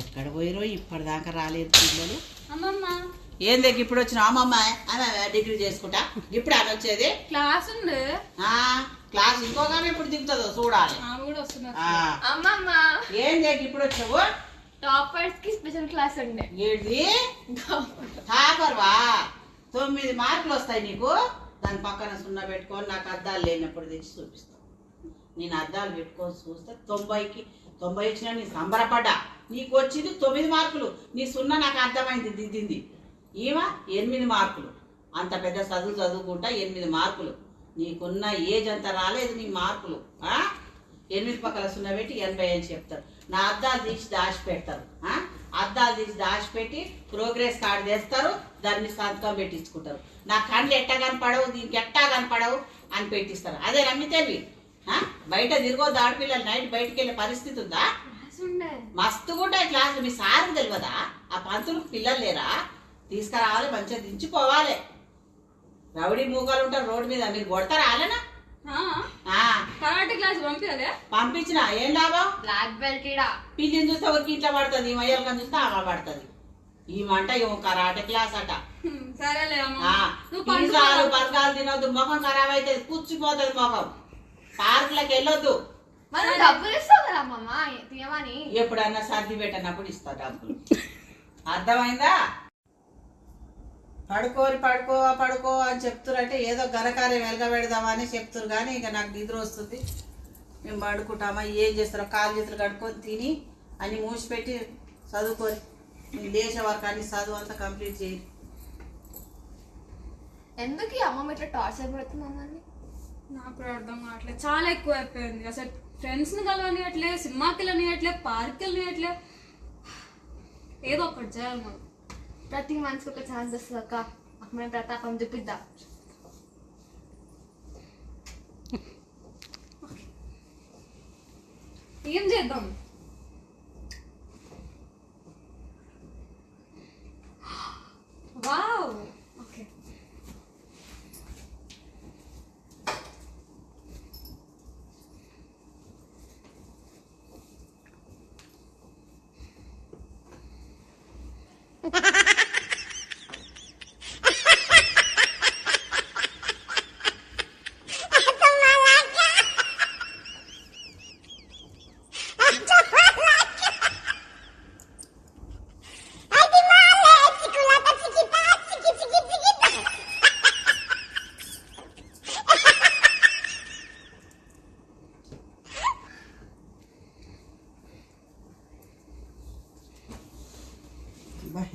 ఎక్కడ పోయిరో ఇప్పటిదాకా రాలేదు పిల్లలు. అమ్మమ్మ ఏం దగ్గర ఇప్పుడు వచ్చిన అమ్మమ్మ డిగ్రీ చేసుకుంటా ఇప్పుడు అని వచ్చేది క్లాస్ ఉంది. క్లాస్ ఇంకోగా ఇప్పుడు దిగుతుందో చూడాలి. అమ్మమ్మ ఏం దగ్గర ఇప్పుడు వచ్చావు? టాపర్స్ కి స్పెషల్ క్లాస్ ఉండే. ఏది టాపర్వా? 9 మార్కులు వస్తాయి నీకు. దాని పక్కన సున్నా పెట్టుకొని నాకు అద్దాలు లేనప్పుడు తెచ్చి చూపిస్తాను. నేను అద్దాలు పెట్టుకొని చూస్తే 90కి 90 వచ్చినా నీ సంబరపడ్డా. నీకు వచ్చింది 9 మార్కులు. నీ సున్నా నాకు అర్థమైంది దిద్దింది. ఈమె 8 మార్కులు. అంత పెద్ద చదువు చదువుకుంటా 8 మార్కులు. నీకున్న ఏజ్ అంత రాలేదు నీ మార్కులు. 8 పక్కల సున్నా పెట్టి 80 అని చెప్తారు. నా అద్దాలు తీసి దాచి పెడతారు. అద్దాలు తీసి దాచిపెట్టి ప్రోగ్రెస్ కార్డు తెస్తారు. దాన్ని సంతకం పెట్టించుకుంటారు. నా కళ్ళు ఎట్టా కనపడవు, దీనికి ఎట్టా కనపడవు అని పెట్టిస్తారు. అదే నమ్మితేవి బయట తిరగొద్దు ఆడపిల్లలు. నైట్ బయటకు వెళ్ళే పరిస్థితి ఉందా? మస్తుగా ఉంటాయి క్లాసులు. మీ సార్కి తెలియదా? ఆ పంతులకు పిల్లలు లేరా? తీసుకురావాలి, మంచిగా దించుకోవాలి. రౌడీ మూగాలు ఉంటారు రోడ్డు మీద. మీరు కొడతారా వాళ్ళనా? కరాటే క్లాస్ పంపించిన ఏం లాభం? Black belt. పిల్లిని చూస్తే ఎవరికి ఇంట్లో పడుతుంది, ఈ మయ్యలకని చూస్తే ఆమె పడుతుంది. ఈ మంట ఏమో కరాటే క్లాస్ అట. పిజ్జాలు బర్గాలు తినొద్దు, ముఖం ఖరాబ్ అవుతుంది, కూర్చిపోతుంది ముఖం. పార్కులకు వెళ్ళొద్దు. ఎప్పుడన్నా సర్ది పెట్టనప్పుడు ఇస్తా డబ్బులు. అర్థమైందా? పడుకోరి పడుకో పడుకో అని చెప్తురంటే ఏదో ఘనకార్యం వెలగబెడదామని చెప్తురు. కానీ ఇక నాకు నిద్ర వస్తుంది, మేము పడుకుంటామా? ఏం చేస్తారో కాలు చేతులు కడుక్కొని తిని అన్ని మూసిపెట్టి చదువుకొని నేను లేచే వరకు అన్ని చదువు అంతా కంప్లీట్ చేయి. ఎందుకు అమ్మమ్మ ఇట్లా టార్చర్ పెడుతుంది అమ్మని? నాకు అర్థం కావట్లేదు. చాలా ఎక్కువ అయిపోయింది. అసలు ఫ్రెండ్స్ని కలవనియట్లే, సినిమాకి వెళ్ళనియట్లే, పార్క్కి వెళ్ళనియట్లే. ఏదో ఒకటి చేయాలి మనం. ప్రతి మనిషికి ఒక ఛాన్స్ వస్తుంది అక్క. మనం ప్రతాపం చూపిద్దాం. ఏం చేద్దాం? Wow, okay.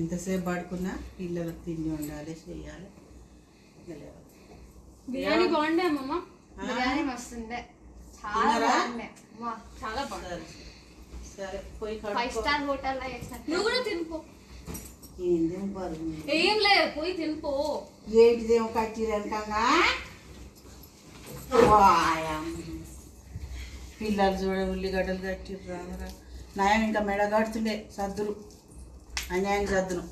ఇంతసేపు పడుకున్నా పిల్లలకు తిండి ఉండాలి, చేయాలి. బిర్యానీ బాగుండే అమ్మమ్మ. బిర్యానీ వస్తుండే, చాలా బాగుండే. చాలా బాగుంది. సరే పోయి 5 స్టార్ హోటల్. నువ్వు కూడా తినిపో. ఏం లేదు, పోయి తినిపో. ఏంటిదేమో కట్టిరనుకంగా పిల్లలు చూడ ఉల్లిగడ్డలు కట్టిర్రు. నయం ఇంకా మెడ కడుతుండే సద్దురు, అన్యాయం సద్దును.